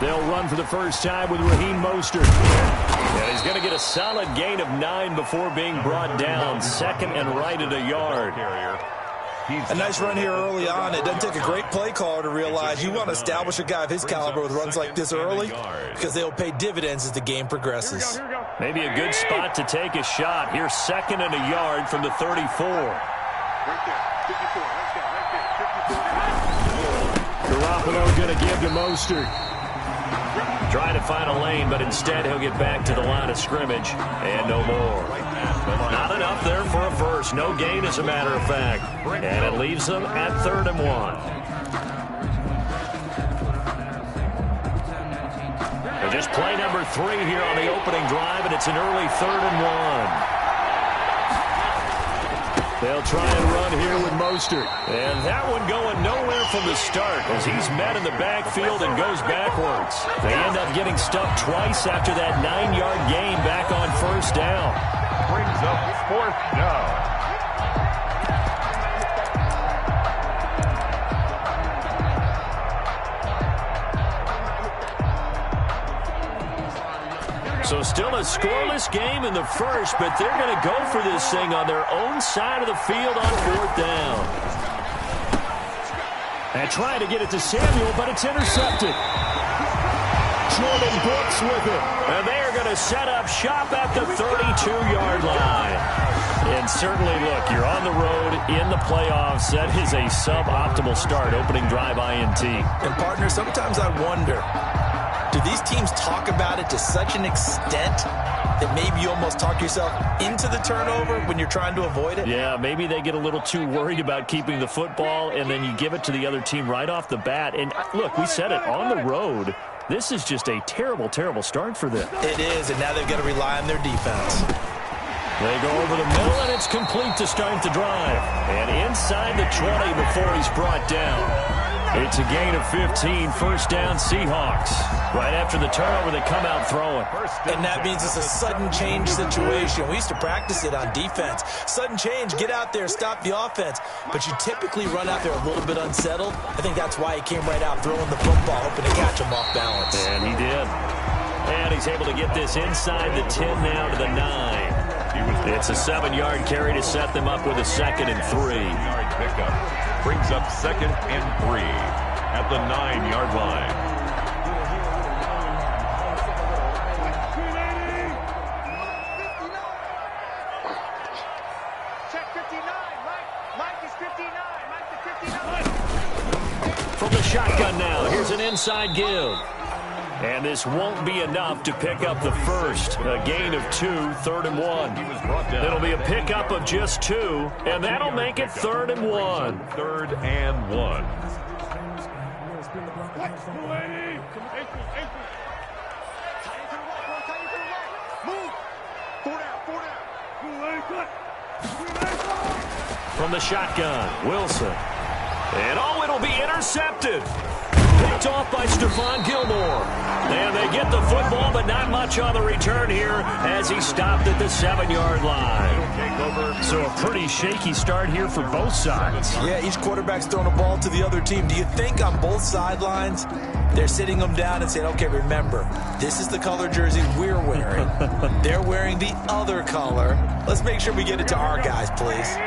They'll run for the first time with Raheem Mostert. And he's going to get a solid gain of 9 before being brought down. Second and right at a yard. A nice run here early on. It doesn't take a great play caller to realize you want to establish a guy of his caliber with runs like this early because they'll pay dividends as the game progresses. Maybe a good spot to take a shot. Here's second and a yard from the 34. Garoppolo going to give to Mostert. Trying to find a lane, but instead he'll get back to the line of scrimmage and no more. Not enough there for a first. No gain, as a matter of fact. And it leaves them at 3rd and 1. Just play number 3 here on the opening drive, and it's an early 3rd and 1. They'll try and run here with Mostert. And that one going nowhere from the start as he's met in the backfield and goes backwards. They end up getting stuffed twice after that 9-yard gain back on 1st down. Brings up 4th down. So still a scoreless game in the first, but they're going to go for this thing on their own side of the field on 4th down. And trying to get it to Samuel, but it's intercepted. Jordan Brooks with it. And they are going to set up shop at the 32-yard line. And certainly, look, you're on the road in the playoffs. That is a suboptimal start, opening drive INT. And, partner, sometimes I wonder, do these teams talk about it to such an extent that maybe you almost talk yourself into the turnover when you're trying to avoid it? Yeah, maybe they get a little too worried about keeping the football, and then you give it to the other team right off the bat. And, look, we said it, on the road, this is just a terrible, terrible start for them. It is, and now they've got to rely on their defense. They go over the middle, and it's complete to start the drive. And inside the 20 before he's brought down. It's a gain of 15, 1st down Seahawks. Right after the turnover, they come out throwing. And that means it's a sudden change situation. We used to practice it on defense. Sudden change, get out there, stop the offense. But you typically run out there a little bit unsettled. I think that's why he came right out throwing the football, hoping to catch him off balance. And he did. And he's able to get this inside the 10 now to the 9. It's a 7-yard carry to set them up with a 2nd and 3. Brings up 2nd and 3 at the 9-yard line. Check 59. Mike is 59. Mike is 59. From the shotgun now, here's an inside give. And this won't be enough to pick up the first. A gain of 2, 3rd and 1. It'll be a pickup of just 2, and that'll make it 3rd and 1. 3rd and 1. From the shotgun, Wilson. And it'll be intercepted. Picked off by Stephon Gilmore. And they get the football, but not much on the return here as he stopped at the 7-yard line. So a pretty shaky start here for both sides. Yeah, each quarterback's throwing a ball to the other team. Do you think on both sidelines they're sitting them down and saying, okay, remember, this is the color jersey we're wearing. They're wearing the other color. Let's make sure we get it to our guys, please.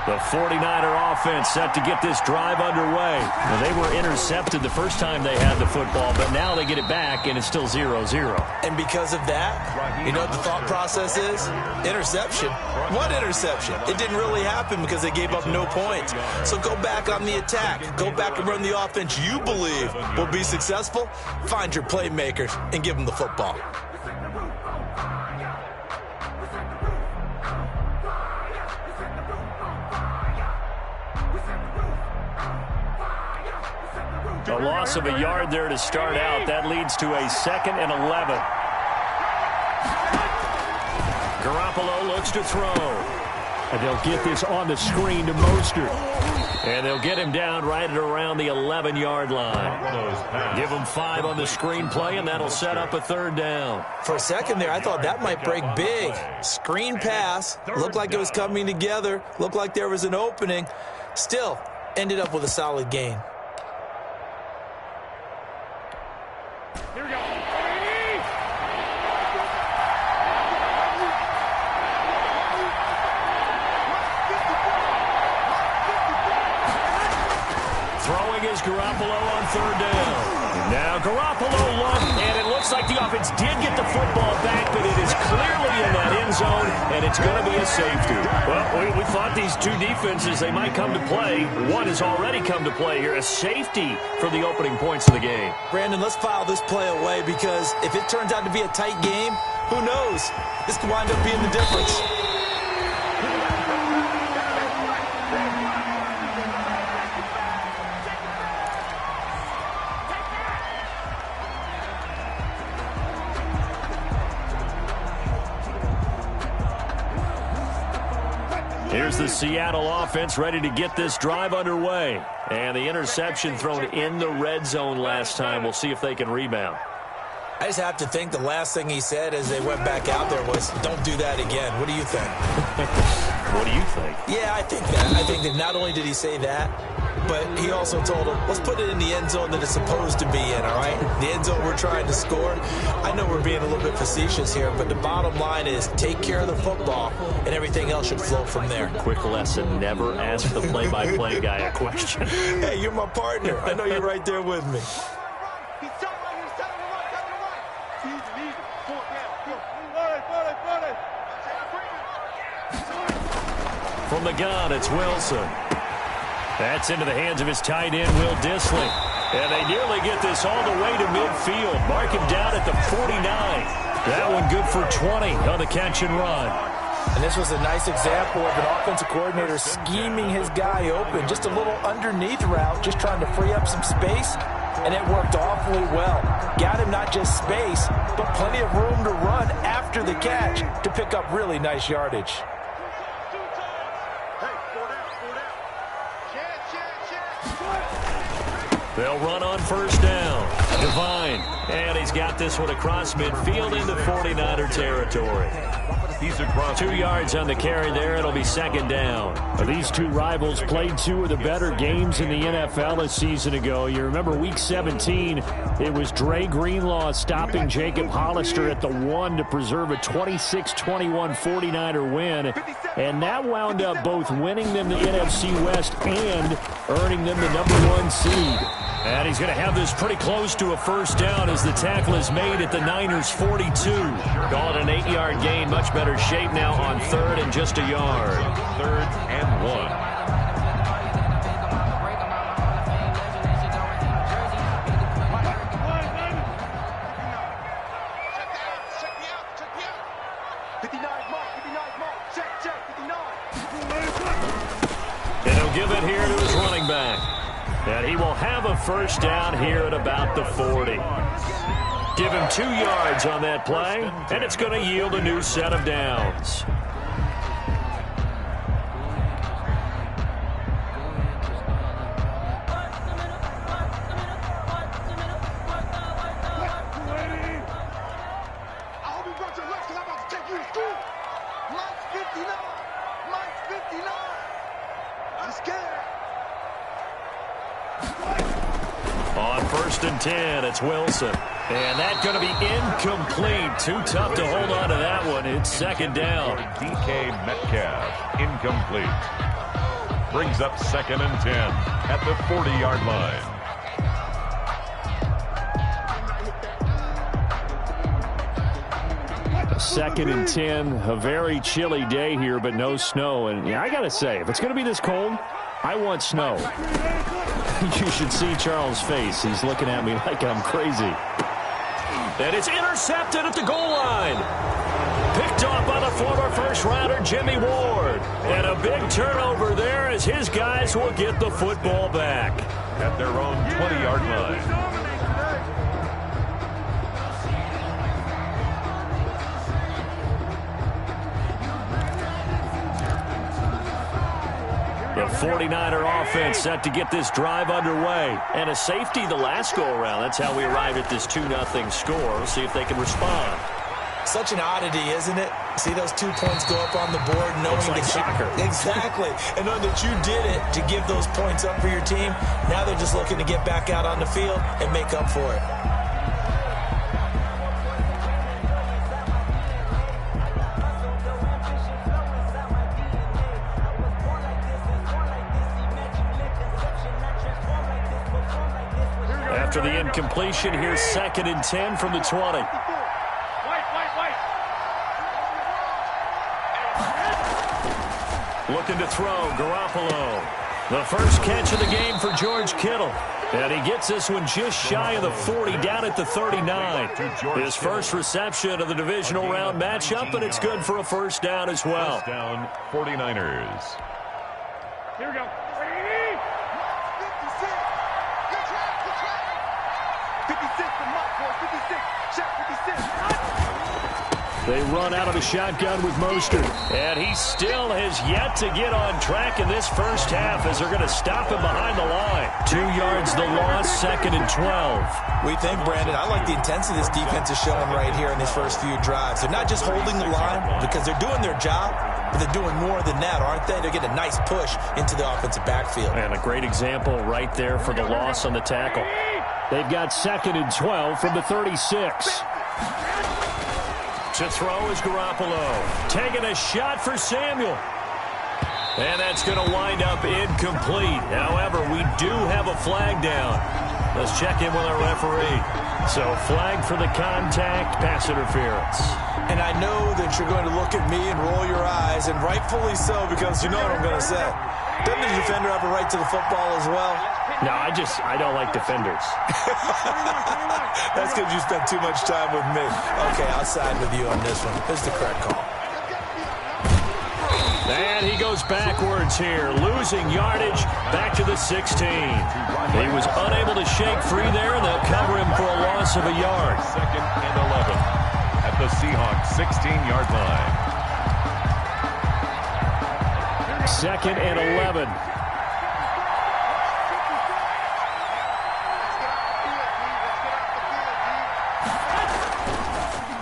The 49er offense set to get this drive underway. Now, they were intercepted the first time they had the football, but now they get it back, and it's still 0-0. And because of that, you know what the thought process is? Interception. What interception? It didn't really happen because they gave up no points. So go back on the attack. Go back and run the offense you believe will be successful. Find your playmakers and give them the football. A loss of a yard there to start out. That leads to a 2nd and 11. Garoppolo looks to throw. And they'll get this on the screen to Mostert. And they'll get him down right at around the 11-yard line. Give him 5 on the screen play, and that'll set up a 3rd down. For a second there, I thought that might break big. Screen pass. Looked like it was coming together. Looked like there was an opening. Still, ended up with a solid gain. Here we go. Throwing is Garoppolo on third down. Now Garoppolo looked, and it looks like the offense did get the football back, but it is clearly in that end zone, and it's going to be a safety. Well, we thought these two defenses, they might come to play. One has already come to play here, a safety for the opening points of the game. Brandon, let's file this play away because if it turns out to be a tight game, who knows? This could wind up being the difference. Here's the Seattle offense ready to get this drive underway. And the interception thrown in the red zone last time. We'll see if they can rebound. I just have to think the last thing he said as they went back out there was, don't do that again. What do you think? What do you think? Yeah, I think that. I think that not only did he say that, but he also told him, let's put it in the end zone that it's supposed to be in, all right? The end zone we're trying to score. I know we're being a little bit facetious here, but the bottom line is take care of the football, and everything else should flow from there. Quick lesson, never ask the play-by-play guy a question. Hey, you're my partner. I know you're right there with me. He's telling right here. He's telling right. Easy. Fourth down. Go. From the gun, it's Wilson. That's into the hands of his tight end, Will Dissly. And they nearly get this all the way to midfield. Mark him down at the 49. That one good for 20 on the catch and run. And this was a nice example of an offensive coordinator scheming his guy open. Just a little underneath route, just trying to free up some space. And it worked awfully well. Got him not just space, but plenty of room to run after the catch to pick up really nice yardage. They'll run on first down. Devine. And he's got this one across midfield into 49er territory. He's across 2 yards on the carry there. It'll be second down. These two rivals played two of the better games in the NFL a season ago. You remember week 17, it was Dre Greenlaw stopping Jacob Hollister at the 1 to preserve a 26-21 49er win. And that wound up both winning them the NFC West and earning them the #1 seed. And he's going to have this pretty close to a first down as the tackle is made at the Niners' 42. Call it an 8-yard gain. Much better shape now on third and just a yard. 3rd and 1. And he'll give it here to his running back. And he will have a first down here at about the 40. Give him 2 yards on that play, and it's going to yield a new set of downs. On 1st and 10, it's Wilson. And that's going to be incomplete. Too tough to hold on to that one. It's second down. DK Metcalf, incomplete. Brings up 2nd and 10 at the 40-yard line. Second and 10, a very chilly day here, but no snow. And yeah, I got to say, if it's going to be this cold, I want snow. You should see Charles' face. He's looking at me like I'm crazy. And it's intercepted at the goal line. Picked off by the former first-rounder Jimmy Ward. And a big turnover there as his guys will get the football back. At their own 20-yard line. The 49er offense set to get this drive underway. And a safety the last go-around. That's how we arrived at this 2-0 score. We'll see if they can respond. Such an oddity, isn't it? See those 2 points go up on the board knowing Looks like soccer. Exactly. And knowing that you did it to give those points up for your team. Now they're just looking to get back out on the field and make up for it. incompletion. Here's 2nd and 10 from the 20. Looking to throw, Garoppolo. The first catch of the game for George Kittle. And he gets this one just shy of the 40, down at the 39. His first reception of the divisional round matchup, and it's good for a first down as well. First down, 49ers. Here we go. 56, the mark, boys. 56. Shot 56. They run out of a shotgun with Mostert. And he still has yet to get on track in this first half as they're going to stop him behind the line. 2 yards the loss, 2nd and 12. We think, Brandon, I like the intensity this defense is showing right here in these first few drives. They're not just holding the line because they're doing their job, but they're doing more than that, aren't they? They're getting a nice push into the offensive backfield. And a great example right there for the loss on the tackle. They've got 2nd and 12 from the 36. To throw is Garoppolo. Taking a shot for Samuel. And that's going to wind up incomplete. However, we do have a flag down. Let's check in with our referee. So, flag for the contact, pass interference. And I know that you're going to look at me and roll your eyes, and rightfully so, because you know what I'm going to say. Doesn't the defender have a right to the football as well? No, I don't like defenders. That's because you spent too much time with me. Okay, I'll side with you on this one. This is the correct call. And he goes backwards here, losing yardage back to the 16. He was unable to shake free there, and they'll cover him for a loss of a yard. 2nd and 11 at the Seahawks 16-yard line. 2nd and 11.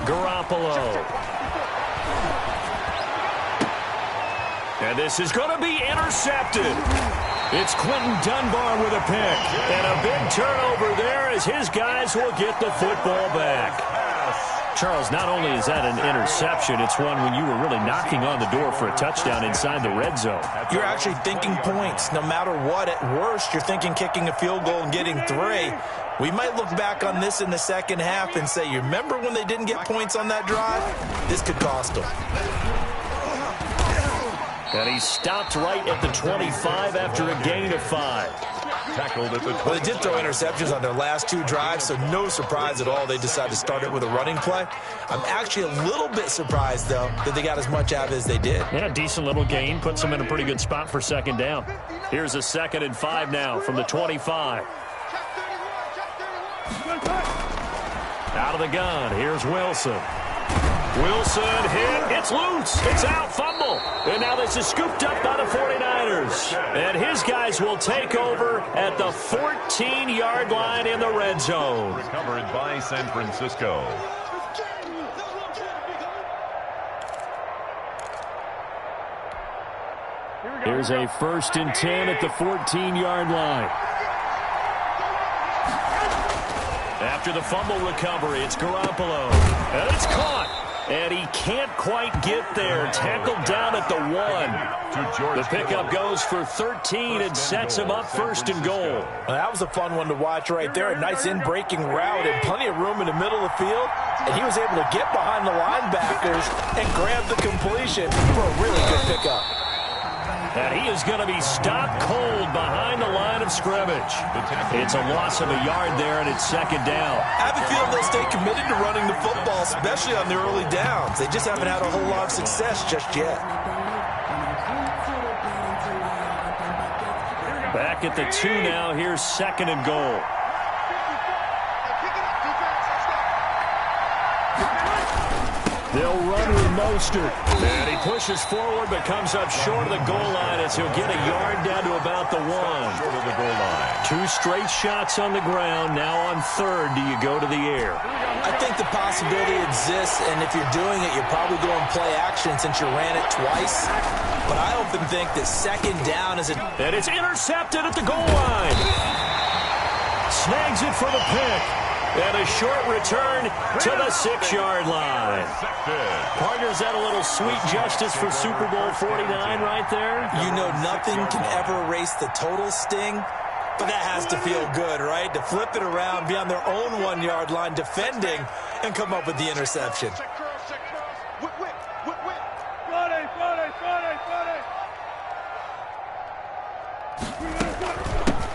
Garoppolo. And this is going to be intercepted. It's Quentin Dunbar with a pick. And a big turnover there as his guys will get the football back. Charles, not only is that an interception, it's one when you were really knocking on the door for a touchdown inside the red zone. You're actually thinking points. No matter what, at worst, you're thinking kicking a field goal and getting 3. We might look back on this in the second half and say, you remember when they didn't get points on that drive? This could cost them. And he stopped right at the 25 after a gain of 5. Tackled at the 20. Well, they did throw interceptions on their last 2 drives, so no surprise at all they decided to start it with a running play. I'm actually a little bit surprised, though, that they got as much out of it as they did. Yeah, decent little gain. Puts them in a pretty good spot for 2nd down. Here's a 2nd and 5 now from the 25. Out of the gun. Here's Wilson. Wilson hit. It's loose. It's out. Fumble. And now this is scooped up by the 49ers. And his guys will take over at the 14-yard line in the red zone. Recovered by San Francisco. Here's a 1st and 10 at the 14-yard line. After the fumble recovery, it's Garoppolo. And it's caught. And he can't quite get there. Tackled down at the 1. The pickup goes for 13 and sets him up 1st and goal. Well, that was a fun one to watch right there. A nice in-breaking route and plenty of room in the middle of the field. And he was able to get behind the linebackers and grab the completion for a really good pickup. And he is going to be stopped cold behind the line of scrimmage. It's a loss of a yard there, and it's 2nd down. I have a feeling they'll stay committed to running the football, especially on the early downs. They just haven't had a whole lot of success just yet. Back at the 2 now. Here's 2nd and goal. They'll run with Mostert. And he pushes forward but comes up short of the goal line as he'll get a yard down to about the 1. Short of the goal line. 2 straight shots on the ground. Now on 3rd, do you go to the air? I think the possibility exists, and if you're doing it, you're probably going play action since you ran it twice. But I often think that 2nd down is a... And it's intercepted at the goal line. Snags it for the pick. And a short return to the 6-yard line. Partner, is that a little sweet justice for Super Bowl 49 right there? You know, nothing can ever erase the total sting But that has to feel good, right? To flip it around, be on their own 1-yard line defending, and come up with the interception.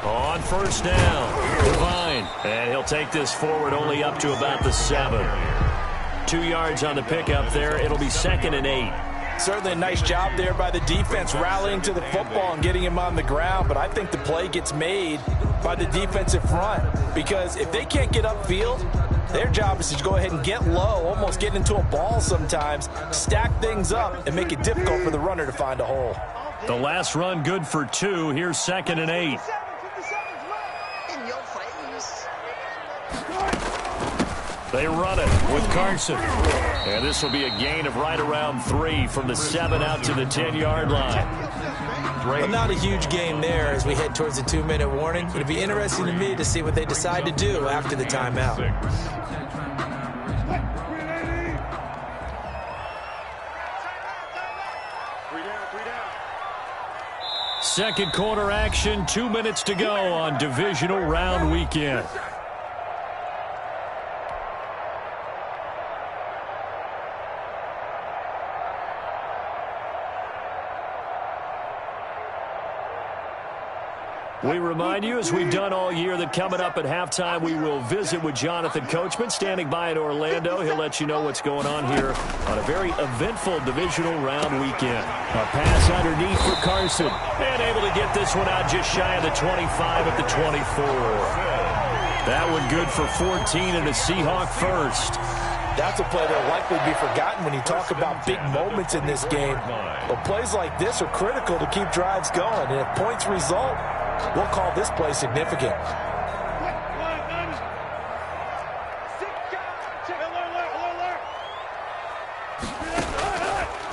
On first down, Devine. And he'll take this forward only up to about the 7. 2 yards on the pickup there. It'll be 2nd and 8. Certainly a nice job there by the defense rallying to the football and getting him on the ground, but I think the play gets made by the defensive front because if they can't get upfield, their job is to go ahead and get low, almost get into a ball sometimes, stack things up, and make it difficult for the runner to find a hole. The last run good for 2. Here's 2nd and 8. In your face. They run it with Carson. And this will be a gain of right around 3 from the 7 out to the 10-yard line. Well, not a huge game there as we head towards the 2-minute warning. It'll be interesting to me to see what they decide to do after the timeout. Second quarter action, 2 minutes to go on divisional round weekend. We remind you, as we've done all year, that coming up at halftime, we will visit with Jonathan Coachman, standing by in Orlando. He'll let you know what's going on here on a very eventful divisional round weekend. A pass underneath for Carson, and able to get this one out just shy of the 25 at the 24. That one good for 14 and a Seahawk first. That's a play that will likely be forgotten when you talk about big moments in this game. But plays like this are critical to keep drives going, and if points result, we'll call this play significant.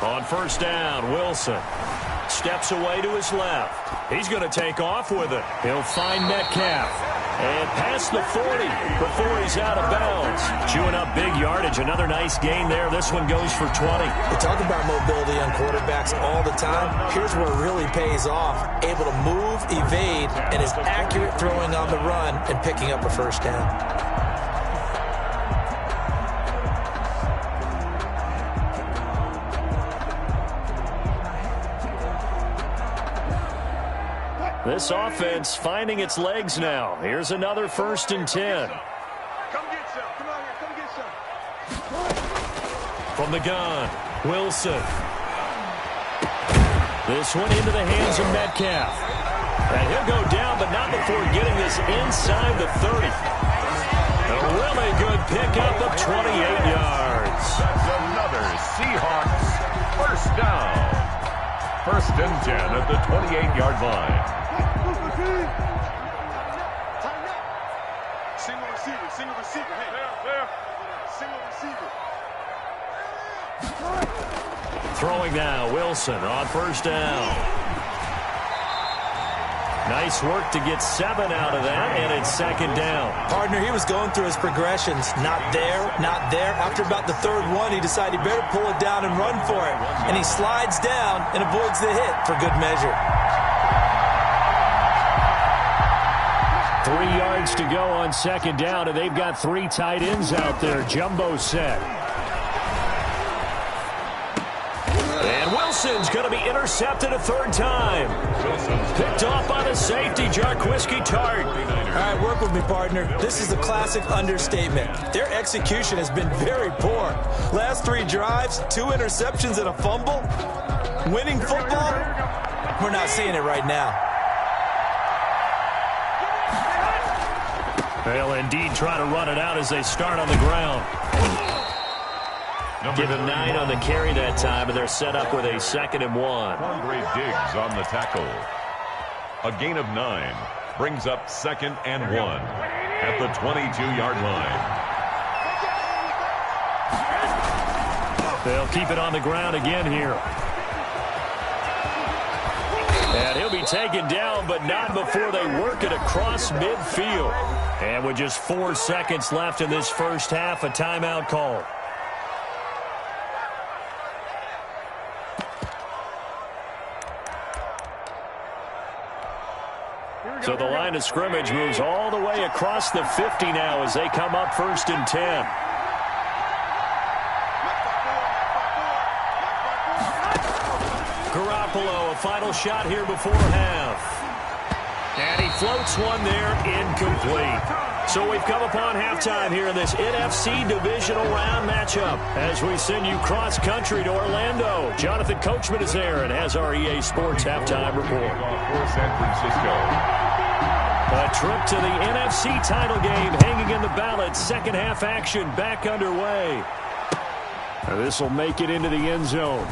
On first down, Wilson steps away to his left. He's going to take off with it. He'll find Metcalf. And past the 40 before he's out of bounds. Chewing up big yardage. Another nice gain there. This one goes for 20. We talk about mobility on quarterbacks all the time. Here's where it really pays off. Able to move, evade, and is accurate throwing on the run and picking up a first down. This offense finding its legs now. Here's another 1st and 10. Come get some. Come out here. Come get some. From the gun, Wilson. This one into the hands of Metcalf. And he'll go down, but not before getting this inside the 30. A really good pickup of 28 yards. That's another Seahawks first down. 1st and 10 at the 28-yard line. Single receiver. Single receiver. Hey, there. Single receiver. Throwing now, Wilson on first down. Nice work to get 7 out of that, and it's 2nd down. Partner, he was going through his progressions. Not there, not there. After about the 3rd one, he decided he better pull it down and run for it. And he slides down and avoids the hit for good measure. 3 yards to go on 2nd down, and they've got 3 tight ends out there. Jumbo set. And Wilson's going to be intercepted a 3rd time. Picked off by the safety, Jarquiski Tart. All right, work with me, partner. This is a classic understatement. Their execution has been very poor. Last 3 drives, 2 interceptions and a fumble. Winning football? We're not seeing it right now. They'll indeed try to run it out as they start on the ground. Give him 9 on the carry that time, and they're set up with a 2nd and 1. Andre Diggs on the tackle. A gain of 9 brings up 2nd and 1 at the 22-yard line. They'll keep it on the ground again here. And he'll be taken down, but not before they work it across midfield. And with just 4 seconds left in this first half, a timeout call. Here we So the line of scrimmage moves all the way across the 50 now as they come up 1st and 10. Garoppolo, a final shot here before half. And he floats one there, incomplete. So we've come upon halftime here in this NFC Divisional Round matchup as we send you cross-country to Orlando. Jonathan Coachman is there and has our EA Sports halftime report. For San Francisco. A trip to the NFC title game hanging in the balance. Second half action back underway. This will make it into the end zone.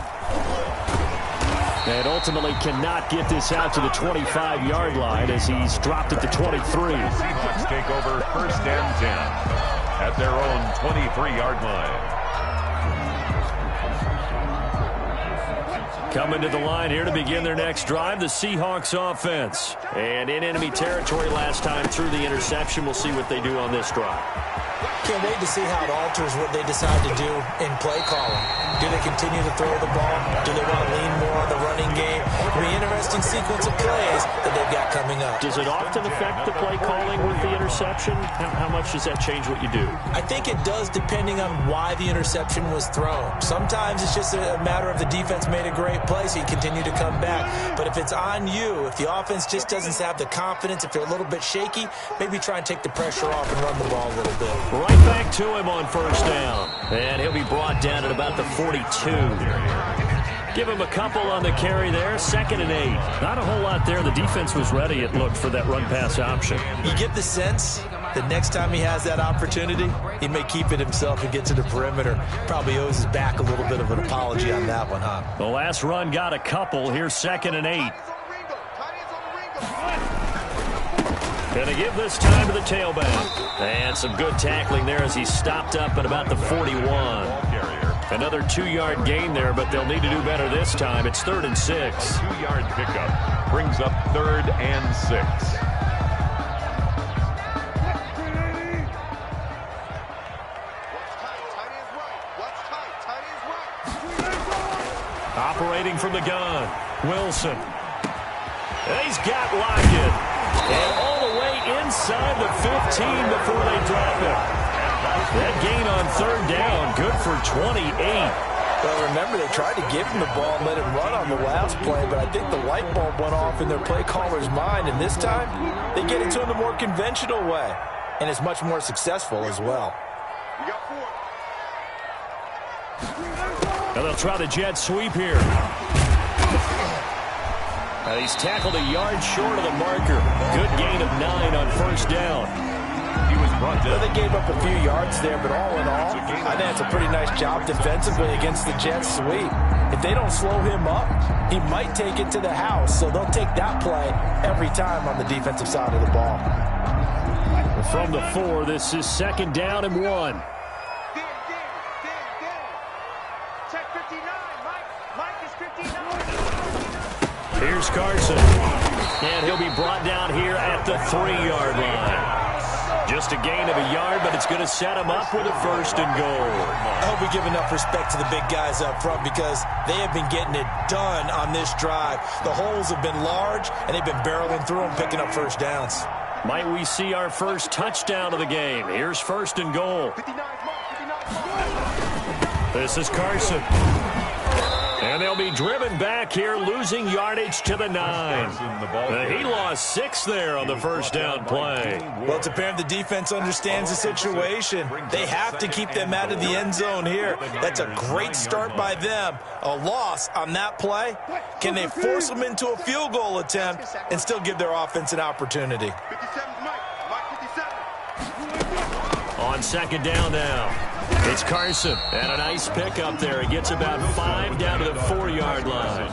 And ultimately cannot get this out to the 25-yard line as he's dropped at the 23. Seahawks take over 1st and 10 at their own 23-yard line. Coming to the line here to begin their next drive, the Seahawks offense. And in enemy territory last time through the interception. We'll see what they do on this drive. Can't wait to see how it alters what they decide to do in play calling. Do they continue to throw the ball? Do they want to lean more on the running game? It'll be an interesting sequence of plays that they've got coming up. Does it often affect the play calling with the interception? How much does that change what you do? I think it does depending on why the interception was thrown. Sometimes it's just a matter of the defense made a great play, so you continue to come back. But if it's on you, if the offense just doesn't have the confidence, if they're a little bit shaky, maybe try and take the pressure off and run the ball a little bit. Right back to him on 1st down. And he'll be brought down at about the 42. Give him a couple on the carry there. 2nd and 8. Not a whole lot there. The defense was ready, it looked, for that run-pass option. You get the sense that next time he has that opportunity, he may keep it himself and get to the perimeter. Probably owes his back a little bit of an apology on that one, huh? The last run got a couple. Here's 2nd and 8. Gonna give this time to the tailback. And some good tackling there as he stopped up at about the 41. Another 2-yard gain there, but they'll need to do better this time. It's 3rd and 6. A 2-yard pickup brings up 3rd and 6. Operating from the gun, Wilson. And he's got Lockett. And all the way inside the 15 before they drop him. That gain on 3rd down, good for 28. Well, remember, they tried to give him the ball and let him run on the last play, but I think the light bulb went off in their play caller's mind, and this time they get it to him the more conventional way, and it's much more successful as well. Now they'll try the jet sweep here. He's tackled a yard short of the marker. Good gain of 9 on 1st down. He was brought down. Well, they gave up a few yards there, but all in all, I think it's a pretty nice job defensively against the jet sweep. If they don't slow him up, he might take it to the house, so they'll take that play every time on the defensive side of the ball. From the 4, this is 2nd down and 1. Check 59. Mike is 59. Here's Carson. And he'll be brought down here at the 3-yard line. Just a gain of a yard, but it's going to set him up with a 1st and goal. I hope we give enough respect to the big guys up front because they have been getting it done on this drive. The holes have been large, and they've been barreling through them, picking up 1st downs. Might we see our first touchdown of the game? Here's 1st and goal. This is Carson. And they'll be driven back here, losing yardage to the 9. He lost 6 there on the 1st down play. Well, it's apparent the defense understands the situation. They have to keep them out of the end zone here. That's a great start by them. A loss on that play. Can they force them into a field goal attempt and still give their offense an opportunity? On 2nd down now. It's Carson, and a nice pickup there. He gets about 5 down to the 4-yard line.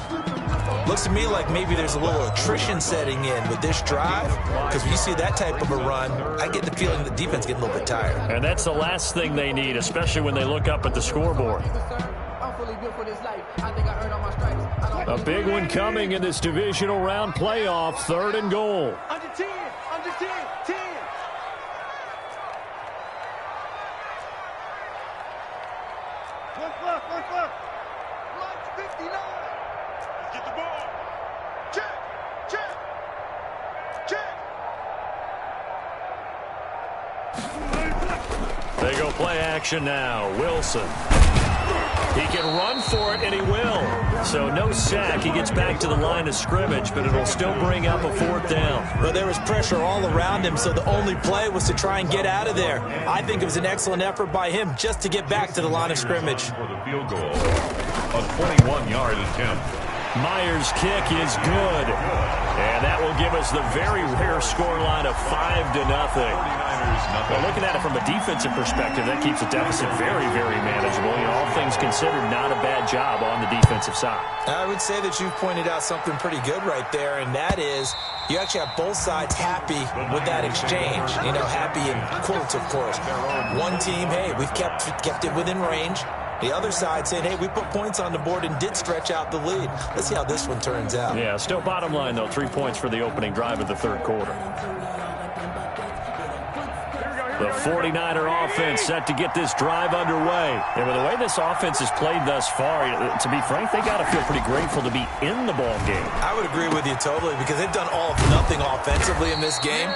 Looks to me like maybe there's a little attrition setting in with this drive, because when you see that type of a run, I get the feeling the defense getting a little bit tired. And that's the last thing they need, especially when they look up at the scoreboard. A big one coming in this divisional round playoff, 3rd and goal. Under 10, 10. One left. Mike's 59. Let's get the ball. Check. show play action now. Wilson. He can run for it, and he will. So no sack. He gets back to the line of scrimmage, but it'll still bring up a 4th down. Well, there was pressure all around him, so the only play was to try and get out of there. I think it was an excellent effort by him just to get back to the line of scrimmage. For the field goal, a 21-yard attempt. Myers' kick is good. And that will give us the very rare scoreline of 5-0. Well, looking at it from a defensive perspective, that keeps the deficit very, very manageable. You know, all things considered, not a bad job on the defensive side. I would say that you've pointed out something pretty good right there, and that is you actually have both sides happy with that exchange. You know, happy in quotes, of course. One team, hey, we've kept it within range. The other side saying, hey, we put points on the board and did stretch out the lead. Let's see how this one turns out. Yeah, still bottom line, though, 3 points for the opening drive of the third quarter. The 49er offense set to get this drive underway. And with the way this offense has played thus far, to be frank, they got to feel pretty grateful to be in the ball game. I would agree with you totally because they've done all of nothing offensively in this game.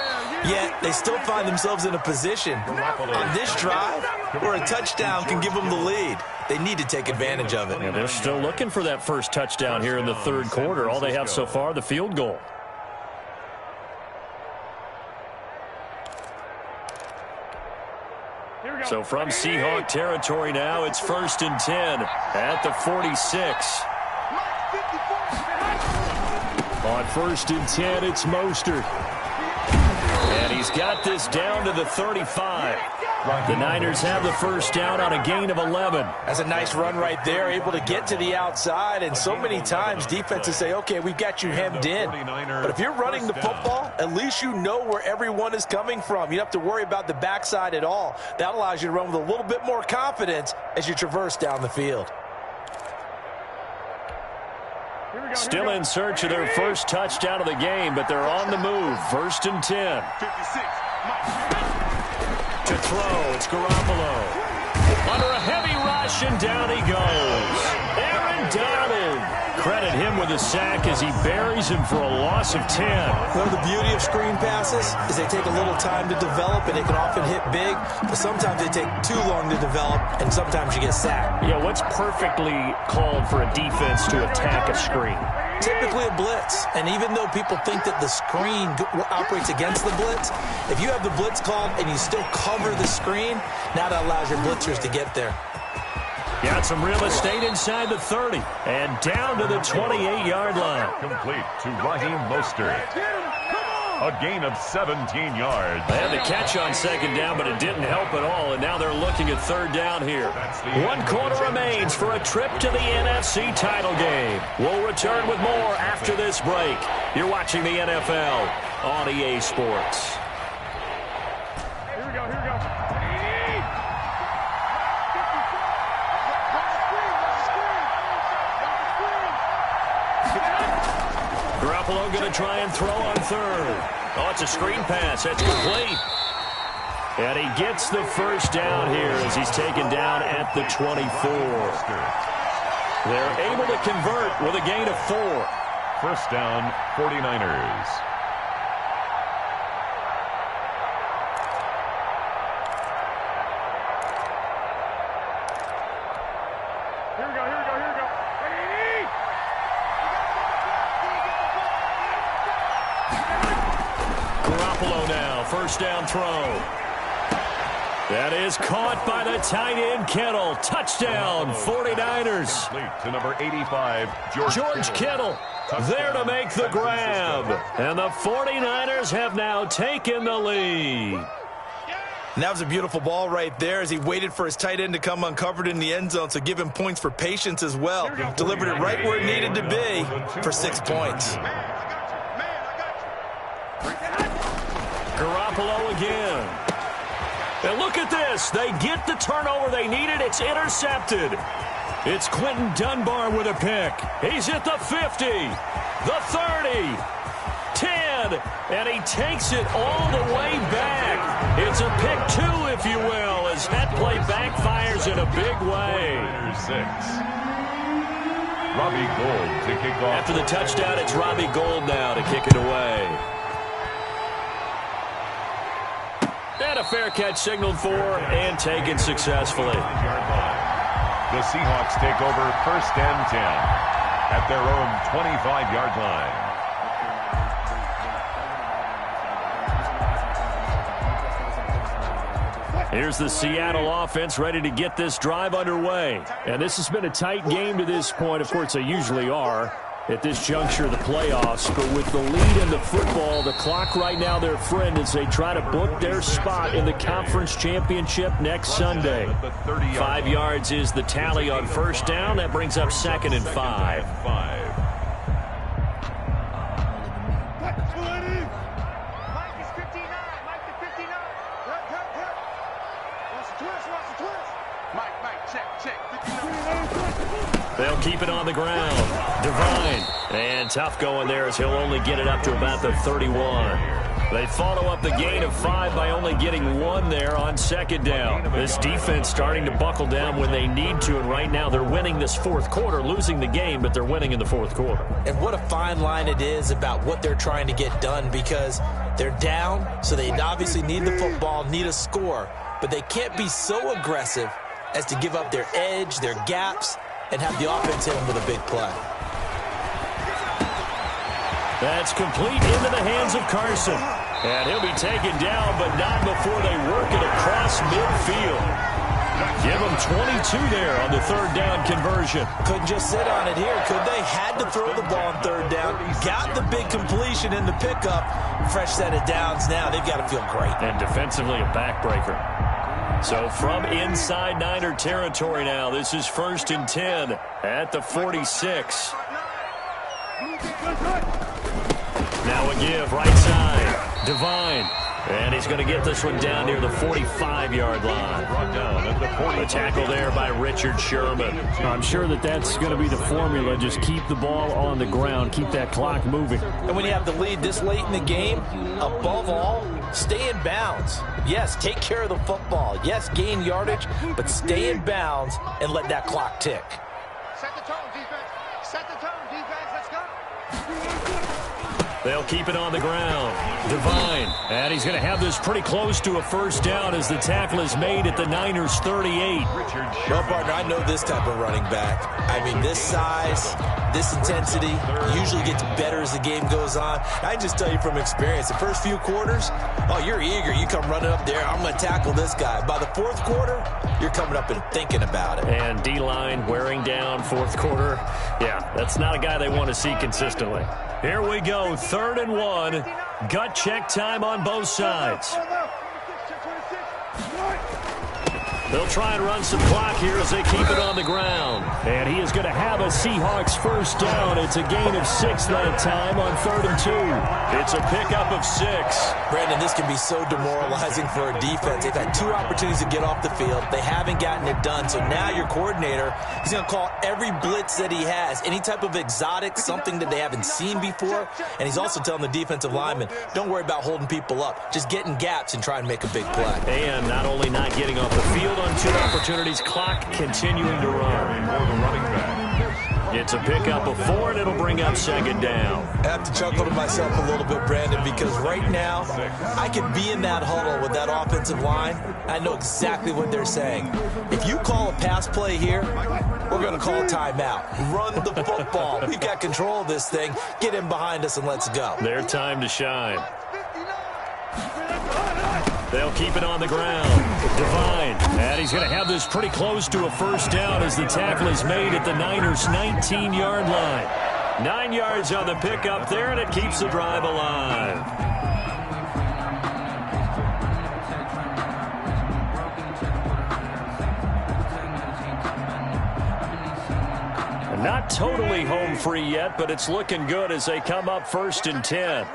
Yet they still find themselves in a position on this drive where a touchdown can give them the lead. They need to take advantage of it. And they're still looking for that first touchdown here in the third quarter. All they have so far, the field goal. So from Seahawk territory now, it's 1st and 10 at the 46. On 1st and 10, it's Mostert. And he's got this down to the 35. The Niners have the first down on a gain of 11. That's a nice run right there, able to get to the outside. And so many times defenses say, okay, we've got you hemmed in. But if you're running the football, at least you know where everyone is coming from. You don't have to worry about the backside at all. That allows you to run with a little bit more confidence as you traverse down the field. Still in search of their first touchdown of the game, but they're on the move. 1st and 10. To throw, it's Garoppolo. Under a heavy rush, and down he goes. Aaron Donald. Credit him with a sack as he buries him for a loss of 10. Well, the beauty of screen passes is they take a little time to develop, and they can often hit big, but sometimes they take too long to develop, and sometimes you get sacked. Yeah, what's perfectly called for a defense to attack a screen? Typically a blitz, and even though people think that the screen operates against the blitz, if you have the blitz called and you still cover the screen, now that allows your blitzers to get there. Got some real estate inside the 30 and down to the 28-yard line. Complete to Raheem Mostert. A gain of 17 yards. They had the catch on 2nd down, but it didn't help at all, and now they're looking at 3rd down here. 1 quarter remains for a trip to the NFC title game. We'll return with more after this break. You're watching the NFL on EA Sports. Here we go, here we go. Garoppolo going to try and throw on 3rd. Oh, it's a screen pass. That's complete. And he gets the first down here as he's taken down at the 24. They're able to convert with a gain of 4. First down, 49ers. Here we go, here we go, here we go. Ready? Garoppolo now, first down throw. That is caught by the tight end, Kittle. Touchdown, 49ers. Complete to number 85, George Kittle there to make the grab. And the 49ers have now taken the lead. And that was a beautiful ball right there as he waited for his tight end to come uncovered in the end zone, so give him points for patience as well. Delivered it right where it needed to be for 6 points. Garoppolo again. And look at this. They get the turnover they needed. It's intercepted. It's Quentin Dunbar with a pick. He's at the 50, the 30, 10, and he takes it all the way back. It's a pick 2, if you will, as that play backfires in a big way. 6. Robbie Gould to kick off. After the touchdown, it's Robbie Gould now to kick it away. And a fair catch signaled for and taken successfully. The Seahawks take over 1st and 10 at their own 25-yard line. Here's the Seattle offense ready to get this drive underway. And this has been a tight game to this point. Of course, they usually are at this juncture of the playoffs. But with the lead in the football, the clock right now their friend as they try to book their spot in the conference championship next Sunday. 5 yards is the tally on 1st down. That brings up 2nd and 5. They'll keep it on the ground. Devine. And tough going there as he'll only get it up to about the 31. They follow up the gain of 5 by only getting 1 there on 2nd down. This defense starting to buckle down when they need to, and right now they're winning this 4th quarter, losing the game, but they're winning in the 4th quarter. And what a fine line it is about what they're trying to get done, because they're down, so they obviously need the football, need a score, but they can't be so aggressive as to give up their edge, their gaps, and have the offense hit them with a big play. That's complete into the hands of Carson. And he'll be taken down, but not before they work it across midfield. Give them 22 there on the 3rd down conversion. Couldn't just sit on it here, could they? Had to throw the ball on 3rd down. Got the big completion in the pickup. Fresh set of downs now. They've got to feel great. And defensively a backbreaker. So from inside Niner territory now, this is 1st and 10 at the 46. Now a give, right side, Devine. And he's going to get this one down near the 45-yard line. A tackle there by Richard Sherman. I'm sure that's going to be the formula. Just keep the ball on the ground, keep that clock moving. And when you have the lead this late in the game, above all, stay in bounds. Yes, take care of the football. Yes, gain yardage, but stay in bounds and let that clock tick. Set the tone, defense. Set the tone, defense. Let's go. They'll keep it on the ground. Devine. And he's going to have this pretty close to a 1st down as the tackle is made at the Niners' 38. Well, partner, I know this type of running back. I mean, this size, this intensity usually gets better as the game goes on. I just tell you from experience, the first few quarters, oh, you're eager. You come running up there, I'm going to tackle this guy. By the 4th quarter, you're coming up and thinking about it. And D-line wearing down 4th quarter. Yeah, that's not a guy they want to see consistently. Here we go, 3rd and 1. Gut check time on both sides. They'll try and run some clock here as they keep it on the ground. And he is going to have a Seahawks 1st down. It's a gain of 6 that time on 3rd and 2. It's a pickup of 6. Brandon, this can be so demoralizing for a defense. They've had 2 opportunities to get off the field. They haven't gotten it done. So now your coordinator, he's going to call every blitz that he has, any type of exotic, something that they haven't seen before. And he's also telling the defensive lineman, don't worry about holding people up. Just get in gaps and try and make a big play. And not only not getting off the field on 2 opportunities, clock continuing to run. It's a pickup of 4, and it'll bring up 2nd down. I have to chuckle to myself a little bit, Brandon, because right now I could be in that huddle with that offensive line. I know exactly what they're saying. If you call a pass play here, we're going to call a timeout. Run the football. We've got control of this thing. Get in behind us and let's go. Their time to shine. They'll keep it on the ground. Devine. And he's going to have this pretty close to a 1st down as the tackle is made at the Niners' 19-yard line. 9 yards on the pickup there, and it keeps the drive alive. Not totally home free yet, but it's looking good as they come up 1st and 10.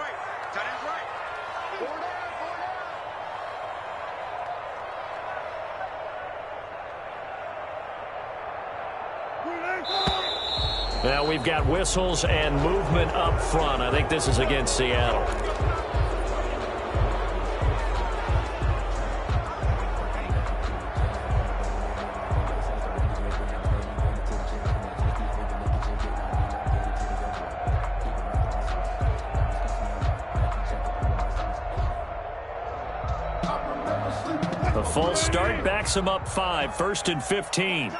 Now we've got whistles and movement up front. I think this is against Seattle. false start backs them up 5, 1st and 15.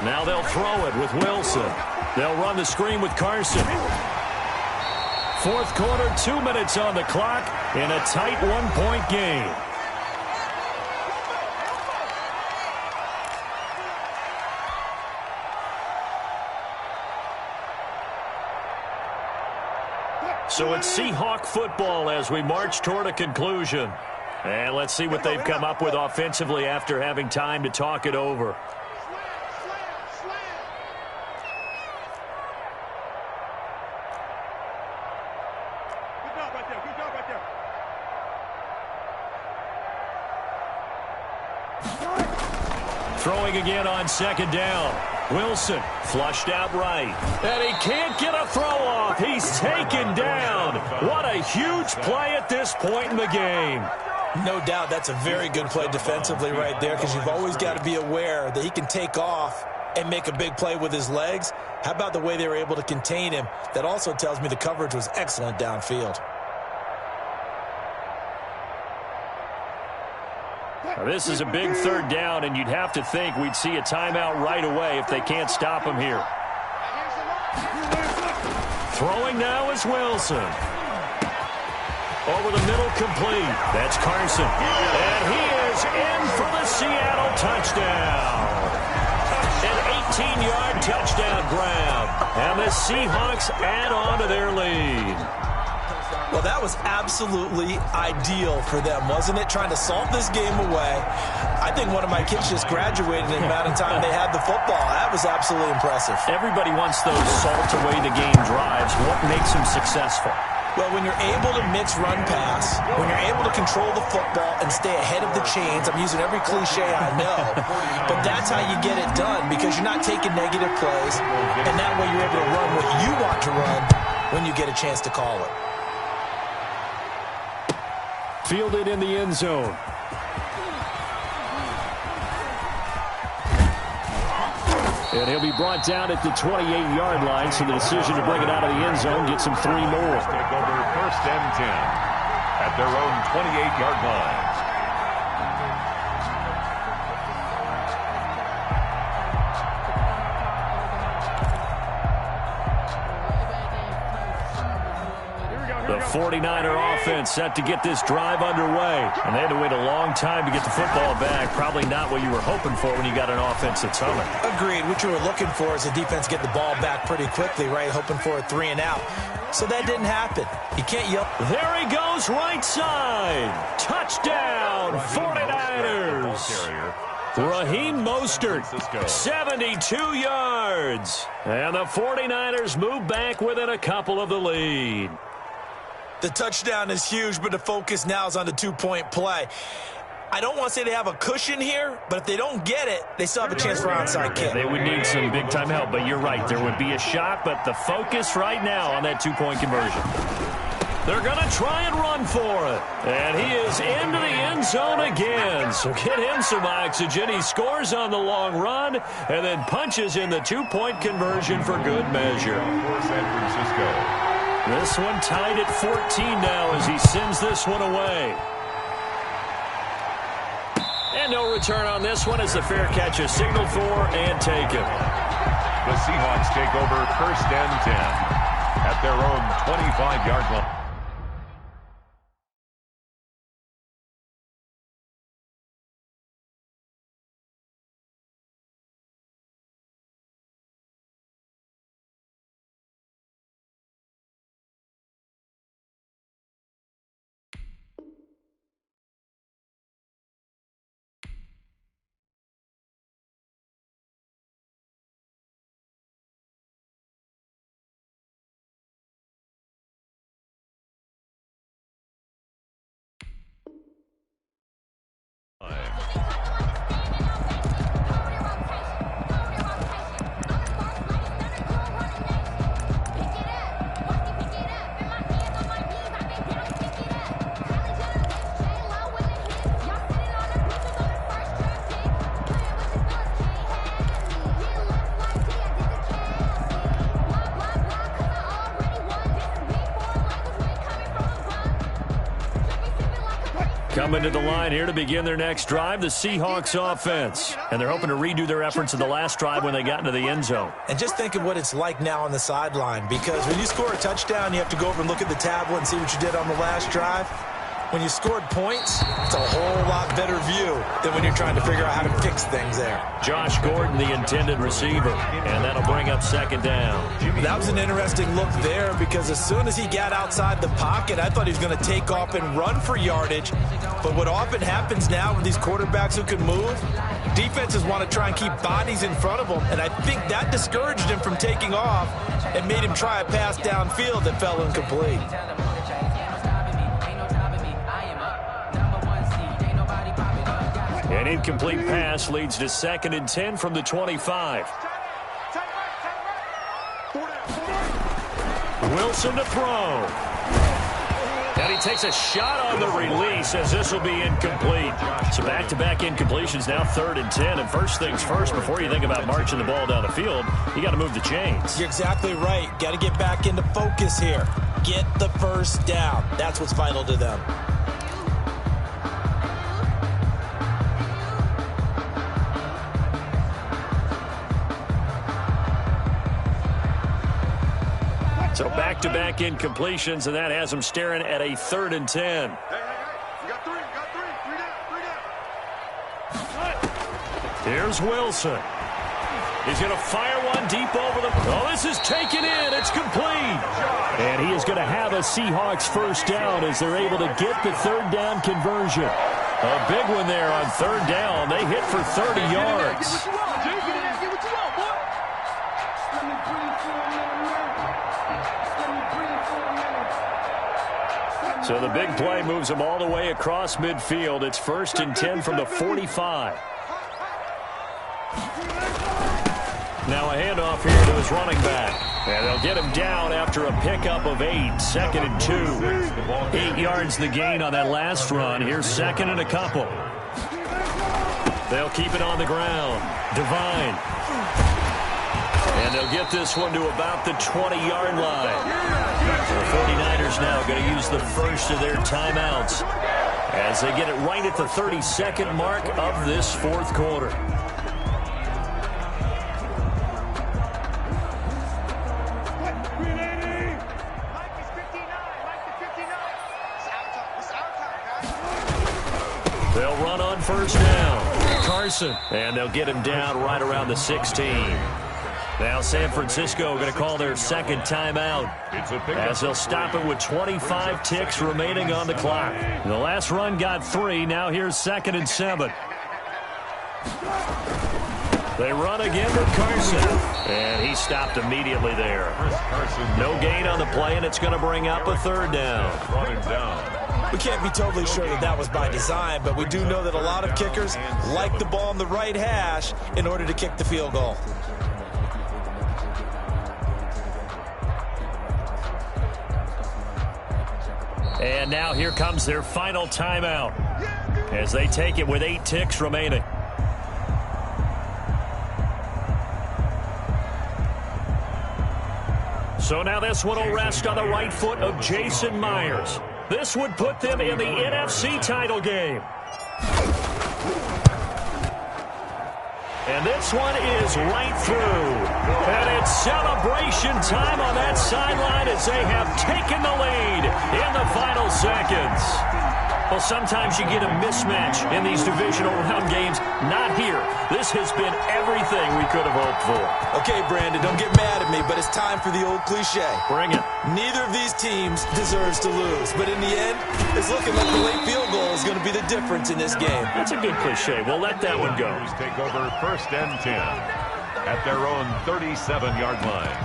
Now they'll throw it with Wilson. They'll run the screen with Carson. Fourth quarter, 2 minutes on the clock in a tight 1-point game. So it's Seahawk football as we march toward a conclusion. And let's see what they've come up with offensively after having time to talk it over. Throwing again on 2nd down. Wilson flushed out right. And he can't get a throw off. He's taken down. What a huge play at this point in the game. No doubt that's a very good play defensively right there, because you've always got to be aware that he can take off and make a big play with his legs. How about the way they were able to contain him? That also tells me the coverage was excellent downfield. Now, this is a big 3rd down, and you'd have to think we'd see a timeout right away if they can't stop him here. Throwing now is Wilson. Over the middle, complete. That's Carson. And he is in for the Seattle touchdown. An 18-yard touchdown grab. And the Seahawks add on to their lead. Well, that was absolutely ideal for them, wasn't it? Trying to salt this game away. I think one of my kids just graduated in the amount of time they had the football. That was absolutely impressive. Everybody wants those salt-away-the-game drives. What makes them successful? Well, when you're able to mix run-pass, when you're able to control the football and stay ahead of the chains, I'm using every cliche I know, but that's how you get it done, because you're not taking negative plays, and that way you're able to run what you want to run when you get a chance to call it. Fielded in the end zone. And he'll be brought down at the 28-yard line, so the decision to bring it out of the end zone gets him 3 more. Take over 1st and 10 at their own 28-yard line. The 49er offense set to get this drive underway. And they had to wait a long time to get the football back. Probably not what you were hoping for when you got an offense that's humming. Agreed. What you were looking for is the defense get the ball back pretty quickly, right? Hoping for a 3 and out. So that didn't happen. You can't yell. There he goes, right side. Touchdown, 49ers. Raheem Mostert, 72 yards. And the 49ers move back within a couple of the lead. The touchdown is huge, but the focus now is on the 2-point play. I don't want to say they have a cushion here, but if they don't get it, they still have a chance for onside kick. They would need some big-time help, but you're right. There would be a shot, but the focus right now on that 2-point conversion. They're going to try and run for it. And he is into the end zone again. So get him some oxygen. He scores on the long run and then punches in the 2-point conversion for good measure. For San Francisco. This one tied at 14 now as he sends this one away. And no return on this one as the fair catch is signaled for and taken. The Seahawks take over 1st and 10 at their own 25-yard line. Coming to the line here to begin their next drive, the Seahawks offense. And they're hoping to redo their efforts in the last drive when they got into the end zone. And just think of what it's like now on the sideline, because when you score a touchdown, you have to go over and look at the tablet and see what you did on the last drive. When you scored points, it's a whole lot better view than when you're trying to figure out how to fix things there. Josh Gordon, the intended receiver, and that'll bring up second down. That was an interesting look there, because as soon as he got outside the pocket, I thought he was going to take off and run for yardage. But what often happens now with these quarterbacks who can move, defenses want to try and keep bodies in front of them, and I think that discouraged him from taking off and made him try a pass downfield that fell incomplete. An incomplete pass leads to 2nd and 10 from the 25. Wilson to throw. And he takes a shot on the release as this will be incomplete. So back-to-back incompletions, now 3rd and 10. And first things first, before you think about marching the ball down the field, you got to move the chains. You're exactly right. Got to get back into focus here. Get the first down. That's what's vital to them. So back-to-back incompletions, and that has them staring at a 3rd and 10. Hey, you got three. Three down. Here's Wilson. He's going to fire one deep over the... Oh, this is taken in. It's complete. And he is going to have a Seahawks first down as they're able to get the 3rd down conversion. A big one there on 3rd down. They hit for 30 yards. So the big play moves them all the way across midfield. It's 1st and 10 from the 45. Now a handoff here to his running back. And they'll get him down after a pickup of 8. 2nd and 2. 8 yards the gain on that last run. Here's 2nd and a couple. They'll keep it on the ground. Devine. And they'll get this one to about the 20-yard line. The 49ers now going to use the first of their timeouts as they get it right at the 32nd mark of this 4th quarter. They'll run on 1st down. Carson. And they'll get him down right around the 16. Now San Francisco going to call their 2nd timeout as they'll stop it with 25 ticks remaining on the clock. The last run got 3. Now here's 2nd and 7. They run again with Carson. And he stopped immediately there. No gain on the play, and it's going to bring up a 3rd down. We can't be totally sure that that was by design, but we do know that a lot of kickers like the ball on the right hash in order to kick the field goal. And now here comes their final timeout as they take it with 8 ticks remaining. So now this one will rest on the right foot of Jason Myers. This would put them in the NFC title game. And this one is right through. And it's celebration time on that sideline as they have taken the lead in the final seconds. Well, sometimes you get a mismatch in these divisional round games. Not here. This has been everything we could have hoped for. Okay, Brandon, don't get mad at me, but it's time for the old cliche. Bring it. Neither of these teams deserves to lose, but in the end, it's looking like the late field goal is going to be the difference in this game. That's a good cliche. We'll let that one go. Take over 1st and 10 at their own 37-yard line.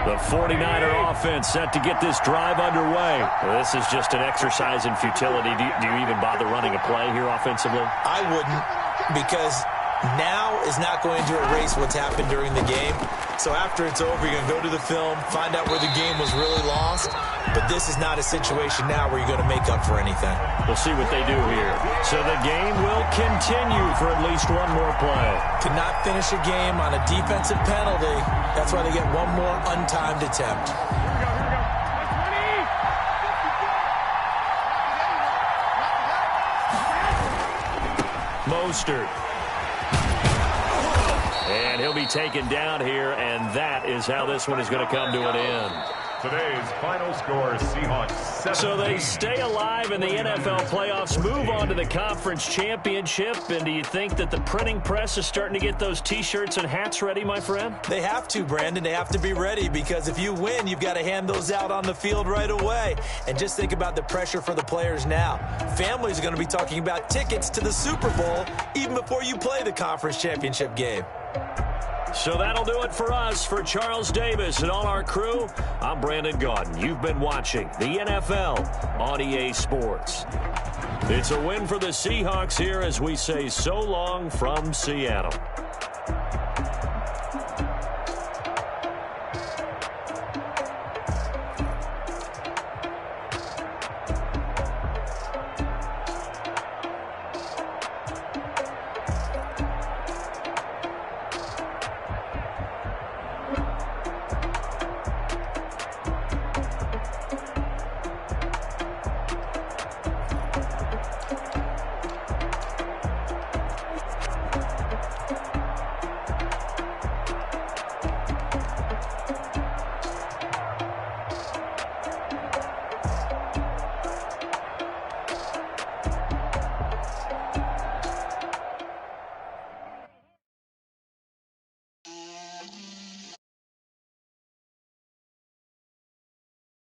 The 49er offense set to get this drive underway. This is just an exercise in futility. Do you even bother running a play here offensively? I wouldn't, because Now is not going to erase what's happened during the game. So after it's over, you're going to go to the film, find out where the game was really lost. But this is not a situation now where you're going to make up for anything. We'll see what they do here. So the game will continue for at least one more play. To not finish a game on a defensive penalty, that's why they get one more untimed attempt. Mostert. And he'll be taken down here, and that is how this one is going to come to an end. Today's final score, Seahawks 17. So they stay alive in the NFL playoffs, move on to the conference championship, and do you think that the printing press is starting to get those T-shirts and hats ready, my friend? They have to, Brandon. They have to be ready because if you win, you've got to hand those out on the field right away. And just think about the pressure for the players now. Families are going to be talking about tickets to the Super Bowl even before you play the conference championship game. So that'll do it for us. For Charles Davis and all our crew, I'm Brandon Gaudin. You've been watching the NFL on EA Sports. It's a win for the Seahawks here as we say so long from Seattle.